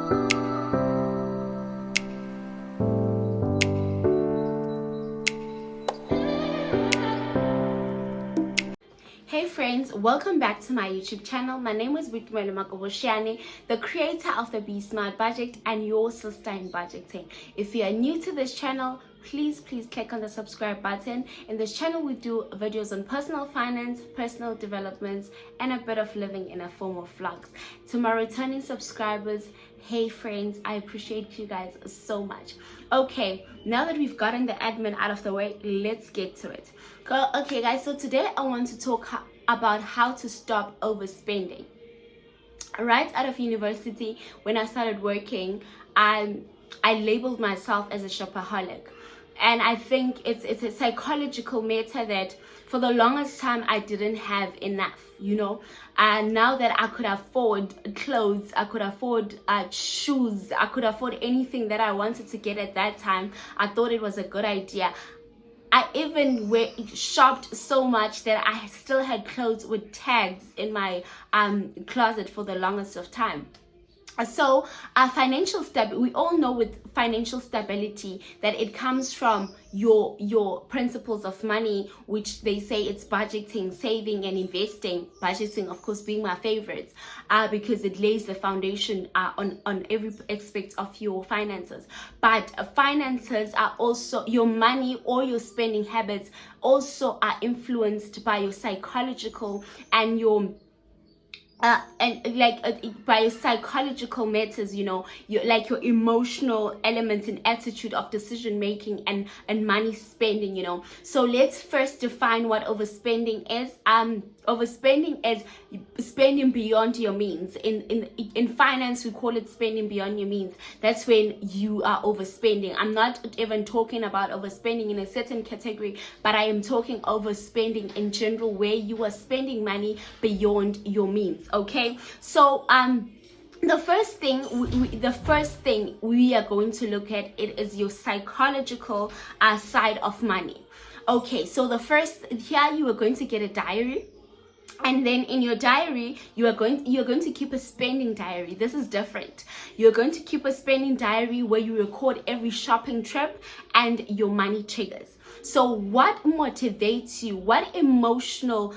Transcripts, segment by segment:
Hey friends, welcome back to my YouTube channel. My name is Makoboshani, the creator of the Be Smart Budget and your sister in budgeting. If you are new to this channel, please click on the subscribe button. In this channel we do videos on personal finance, personal developments, and a bit of living in a form of vlogs. To my returning subscribers, hey friends, I appreciate you guys so much. Okay, now that we've gotten the admin out of the way, let's get to it. Okay guys, so today I want to talk about how to stop overspending. Right out of university, when I started working, I labeled myself as a shopaholic. And I think it's a psychological matter that for the longest time I didn't have enough, and now that I could afford clothes, I could afford shoes, I could afford anything that I wanted to get at that time, I thought it was a good idea. I even shopped so much that I still had clothes with tags in my closet for the longest of time. So we all know with financial stability that it comes from your principles of money, which they say it's budgeting, saving, and investing. Budgeting, of course, being my favorites, because it lays the foundation on every aspect of your finances. But finances are also, your money or your spending habits also are influenced by your psychological and your by your psychological matters, your emotional elements and attitude of decision making and money spending. So let's first define what overspending is. Overspending is spending beyond your means. In finance, we call it spending beyond your means. That's when you are overspending. I'm not even talking about overspending in a certain category, but I am talking overspending in general, where you are spending money beyond your means. Okay, so the first thing we are going to look at it is your psychological side of money. Okay, so here you are going to get a diary. And then in your diary, you're going to keep a spending diary. This is different. You're going to keep a spending diary where you record every shopping trip and your money triggers. So what motivates you? What emotional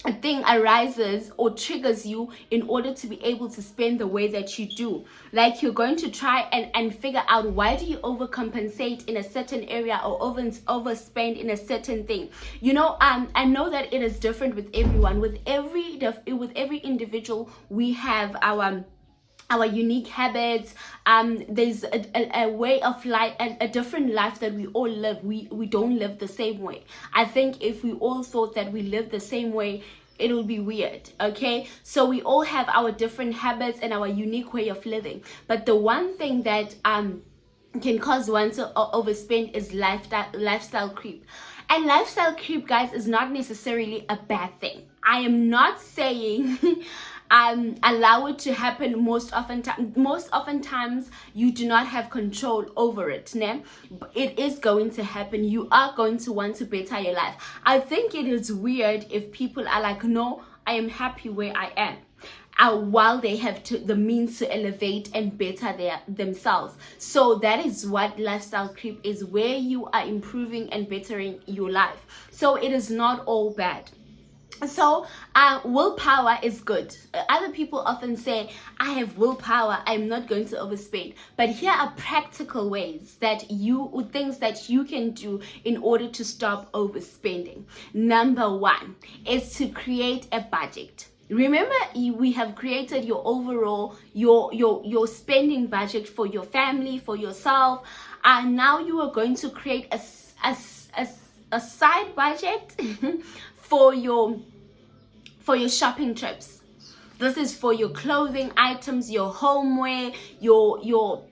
a thing arises or triggers you in order to be able to spend the way that you do? Like, you're going to try and figure out, why do you overcompensate in a certain area or overspend in a certain thing? I know that it is different with everyone. With every individual, we have our unique habits. There's a way of life, a different life that we all live. We don't live the same way. I think if we all thought that we live the same way, it will be weird. Okay, so we all have our different habits and our unique way of living. But the one thing that can cause one to overspend is lifestyle creep. And lifestyle creep, guys, is not necessarily a bad thing. I am not saying allow it to happen. Most oftentimes you do not have control over it. It is going to happen. You are going to want to better your life. I think it is weird if people are like, no, I am happy where I am, while they have the means to elevate and better themselves. So that is what lifestyle creep is, where you are improving and bettering your life. So it is not all bad. So willpower is good. Other people often say, I have willpower, I'm not going to overspend. But here are practical ways things that you can do in order to stop overspending. Number one is to create a budget. Remember, we have created your overall your spending budget for your family, for yourself, and now you are going to create a side budget for your shopping trips. This is for your clothing items, your homeware, your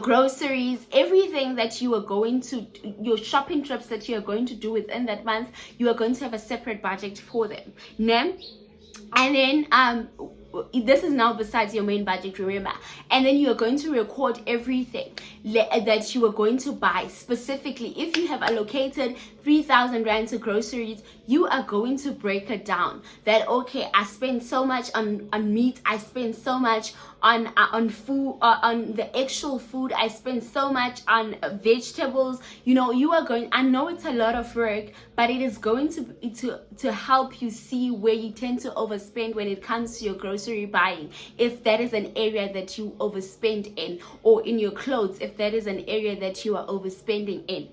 groceries, everything that you are going to, your shopping trips that you are going to do within that month. You are going to have a separate budget for them. And then this is now besides your main budget, remember. And then you're going to record everything that you are going to buy. Specifically, if you have allocated 3,000 rand to groceries, you are going to break it down. That, okay, I spend so much on meat, I spend so much on food, on the actual food, I spend so much on vegetables. You know, you are going, I know it's a lot of work, but it is going to help you see where you tend to overspend when it comes to your grocery buying. If that is an area that you overspend in, or in your clothes, if that is an area that you are overspending in.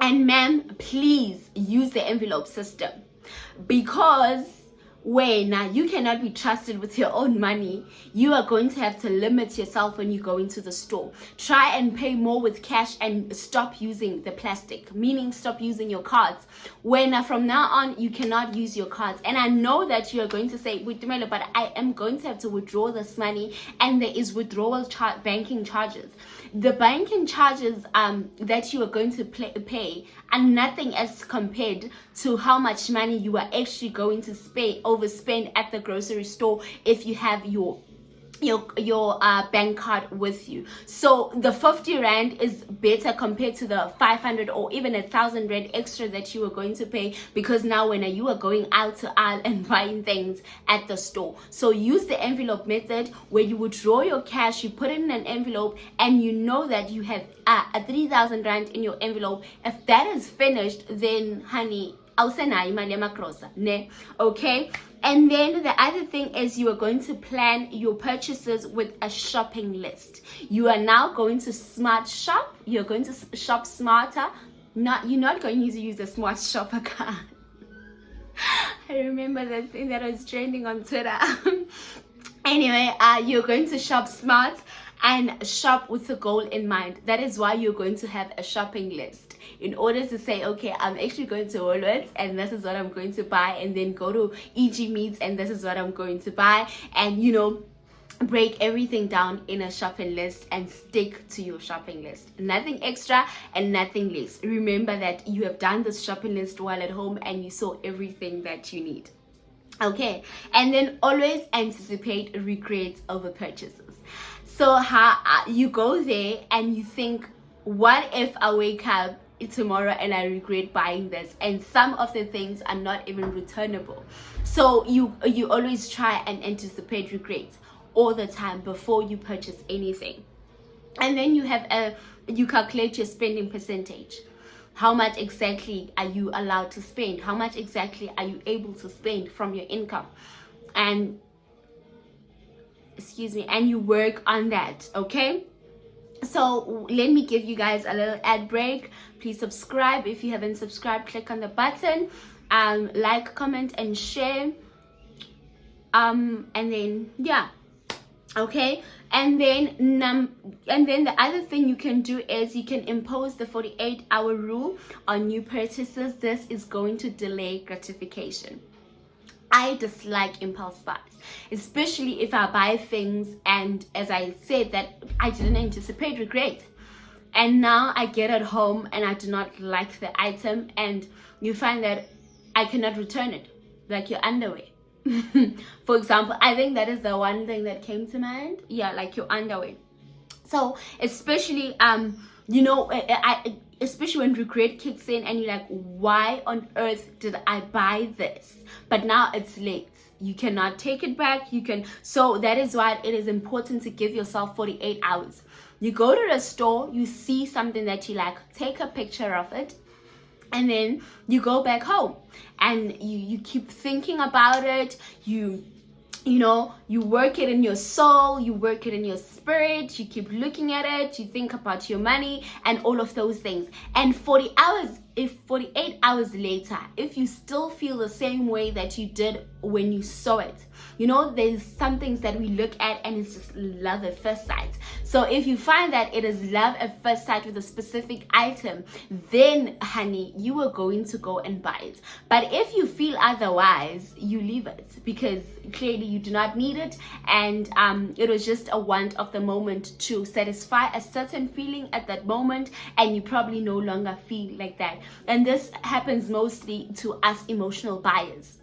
And ma'am, please use the envelope system, because when you cannot be trusted with your own money, you are going to have to limit yourself when you go into the store. Try and pay more with cash and stop using the plastic, meaning stop using your cards. When from now on, you cannot use your cards. And I know that you are going to say, wait, but I am going to have to withdraw this money, and there is withdrawal banking charges. The banking charges that you are going to pay are nothing as compared to how much money you are actually going to overspend at the grocery store if you have your bank card with you. So the 50 rand is better compared to the 500 or even 1,000 rand extra that you are going to pay, because now when you are going out to aisle and buying things at the store. So use the envelope method, where you would draw your cash, you put it in an envelope, and you know that you have a 3,000 rand in your envelope. If that is finished, then honey, okay. And then the other thing is, you are going to plan your purchases with a shopping list. You are now going to smart shop. You're going to shop smarter. You're not going to use a smart shopper card. I remember that thing that was trending on Twitter. Anyway, you're going to shop smart and shop with a goal in mind. That is why you're going to have a shopping list, in order to say, okay, I'm actually going to Woolworths and this is what I'm going to buy, and then go to EG Meats and this is what I'm going to buy, and you know, break everything down in a shopping list and stick to your shopping list. Nothing extra and nothing less. Remember that you have done this shopping list while at home and you saw everything that you need. Okay, and then always anticipate regrets over purchases. So you go there and you think, what if I wake up tomorrow and I regret buying this? And some of the things are not even returnable. So you always try and anticipate regrets all the time before you purchase anything. And then you calculate your spending percentage. How much exactly are you allowed to spend? How much exactly are you able to spend from your income? And you work on that, okay? So let me give you guys a little ad break. Please subscribe. If you haven't subscribed, click on the button, like, comment, and share. And then yeah, okay. And then the other thing you can do is you can impose the 48-hour rule on new purchases. This is going to delay gratification. I dislike impulse buys, especially if I buy things and, as I said, that I didn't anticipate regret. And now I get at home and I do not like the item, and you find that I cannot return it, like your underwear. For example, I think that is the one thing that came to mind. Yeah, like your underwear. So especially especially when regret kicks in and you're like, why on earth did I buy this? But now it's late. You cannot take it back. So that is why it is important to give yourself 48 hours. You go to the store, you see something that you like, take a picture of it, and then you go back home and you keep thinking about it. You work it in your soul, you work it in your spirit, you keep looking at it, you think about your money and all of those things. And 48 hours later, if you still feel the same way that you did when you saw it, there's some things that we look at and it's just love at first sight. So if you find that it is love at first sight with a specific item, then honey, you are going to go and buy it. But if you feel otherwise, you leave it, because clearly you do not need it, and it was just a want of the moment to satisfy a certain feeling at that moment, and you probably no longer feel like that. And this happens mostly to us emotional buyers.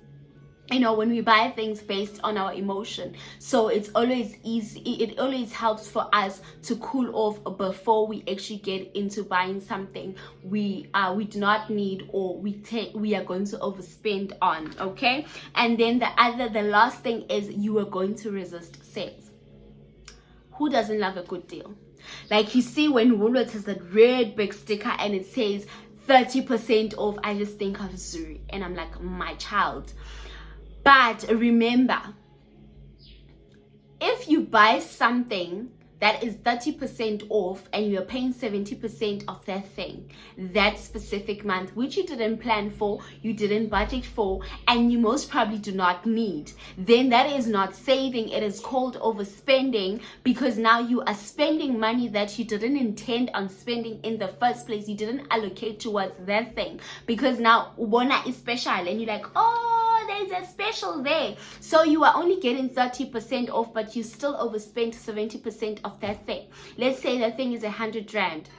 when we buy things based on our emotion. So it's always easy, it always helps for us to cool off before we actually get into buying something we do not need, or we are going to overspend on. Okay, and then the last thing is you are going to resist sales. Who doesn't love a good deal? Like, you see when Woolworths has that red big sticker and it says 30% off, I just think of Zuri and I'm like, my child. But remember, if you buy something that is 30% off and you're paying 70% of that thing that specific month, which you didn't plan for, you didn't budget for, and you most probably do not need, then that is not saving. It is called overspending, because now you are spending money that you didn't intend on spending in the first place. You didn't allocate towards that thing, because now Ubona is special and you're like, oh, there's a special there. So you are only getting 30% off, but you still overspent 70% of that thing. Let's say that thing is 100 rand.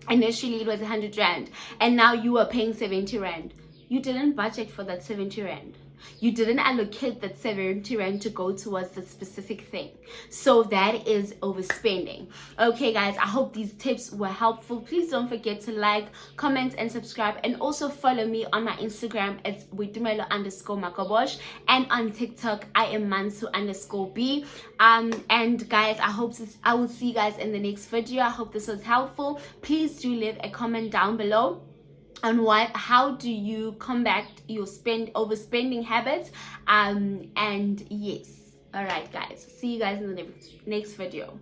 Initially it was 100 rand, and now you are paying 70 rand. You didn't budget for that 70 rand. You didn't allocate that 70 rand to go towards the specific thing. So that is overspending. Okay guys, I hope these tips were helpful. Please don't forget to like, comment and subscribe, and also follow me on my Instagram. It's @Boitumelo_Makabosh, and on TikTok I am Mansu_B. And guys, I will see you guys in the next video. I hope this was helpful. Please do leave a comment down below on how do you combat your overspending habits. And yes, all right guys, see you guys in the next video.